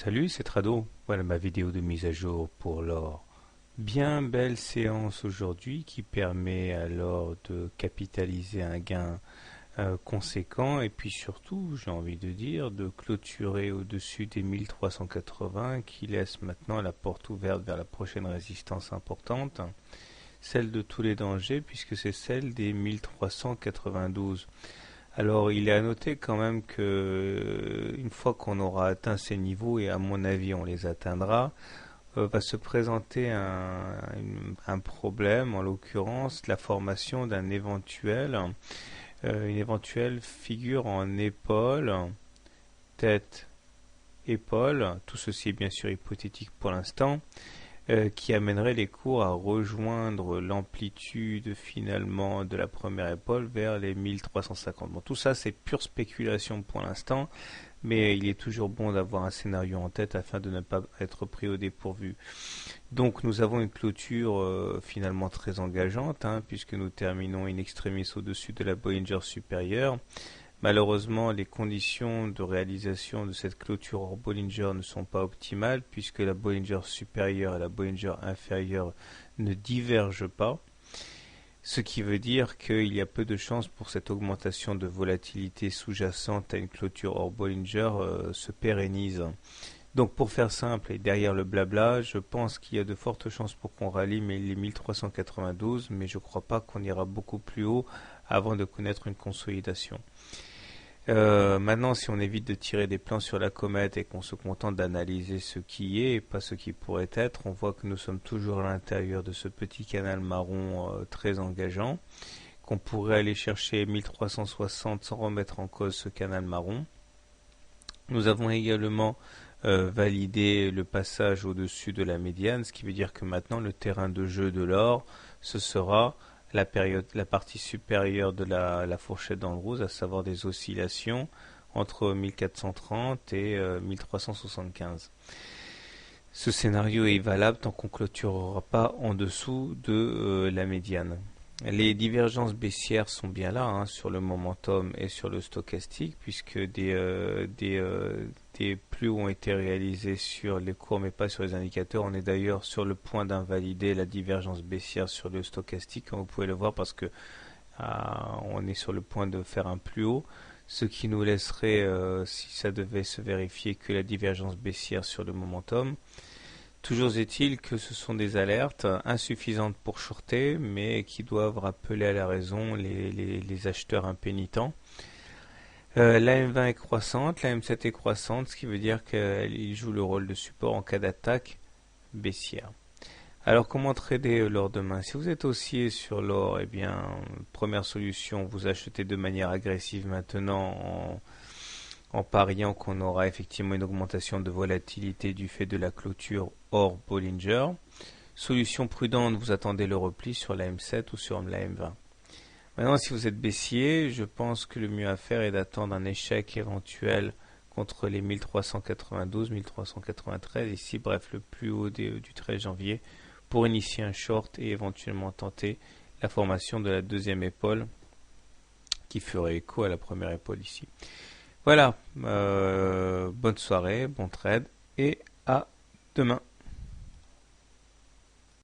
Salut, c'est Trado. Voilà ma vidéo de mise à jour pour l'or. Bien belle séance aujourd'hui qui permet alors de capitaliser un gain conséquent et puis surtout, j'ai envie de dire, de clôturer au-dessus des 1380 qui laisse maintenant la porte ouverte vers la prochaine résistance importante, celle de tous les dangers puisque c'est celle des 1392. Alors, il est à noter quand même que une fois qu'on aura atteint ces niveaux, et à mon avis on les atteindra, va se présenter un problème, en l'occurrence la formation une éventuelle figure en épaule, tête, épaule, tout ceci est bien sûr hypothétique pour l'instant, qui amènerait les cours à rejoindre l'amplitude finalement de la première épaule vers les 1350. Bon, tout ça c'est pure spéculation pour l'instant, mais il est toujours bon d'avoir un scénario en tête afin de ne pas être pris au dépourvu. Donc nous avons une clôture finalement très engageante, puisque nous terminons in extremis au-dessus de la Bollinger supérieure. Malheureusement, les conditions de réalisation de cette clôture hors Bollinger ne sont pas optimales puisque la Bollinger supérieure et la Bollinger inférieure ne divergent pas, ce qui veut dire qu'il y a peu de chances pour cette augmentation de volatilité sous-jacente à une clôture hors Bollinger se pérennise. Donc pour faire simple et derrière le blabla, je pense qu'il y a de fortes chances pour qu'on rallie les 1392, mais je ne crois pas qu'on ira beaucoup plus haut avant de connaître une consolidation. Maintenant, si on évite de tirer des plans sur la comète et qu'on se contente d'analyser ce qui est et pas ce qui pourrait être, on voit que nous sommes toujours à l'intérieur de ce petit canal marron très engageant, qu'on pourrait aller chercher 1360 sans remettre en cause ce canal marron. Nous avons également validé le passage au-dessus de la médiane, ce qui veut dire que maintenant le terrain de jeu de l'or, ce sera la partie supérieure de la fourchette dans le rouge, à savoir des oscillations entre 1430 et 1375. Ce scénario est valable tant qu'on ne clôturera pas en dessous de la médiane. Les divergences baissières sont bien là, sur le momentum et sur le stochastique, puisque des plus ont été réalisés sur les cours mais pas sur les indicateurs. On est d'ailleurs sur le point d'invalider la divergence baissière sur le stochastique, comme vous pouvez le voir, parce que on est sur le point de faire un plus haut, ce qui nous laisserait, si ça devait se vérifier, que la divergence baissière sur le momentum. Toujours est-il que ce sont des alertes insuffisantes pour shorter, mais qui doivent rappeler à la raison les acheteurs impénitents. La M20 est croissante, la M7 est croissante, ce qui veut dire qu'il joue le rôle de support en cas d'attaque baissière. Alors comment trader l'or demain? Si vous êtes haussier sur l'or, eh bien, première solution, vous achetez de manière agressive maintenant en pariant qu'on aura effectivement une augmentation de volatilité du fait de la clôture hors Bollinger. Solution prudente, vous attendez le repli sur la M7 ou sur la M20. Maintenant, si vous êtes baissier, je pense que le mieux à faire est d'attendre un échec éventuel contre les 1392, 1393, ici, bref, le plus haut du 13 janvier, pour initier un short et éventuellement tenter la formation de la deuxième épaule qui ferait écho à la première épaule ici. Voilà, bonne soirée, bon trade et à demain.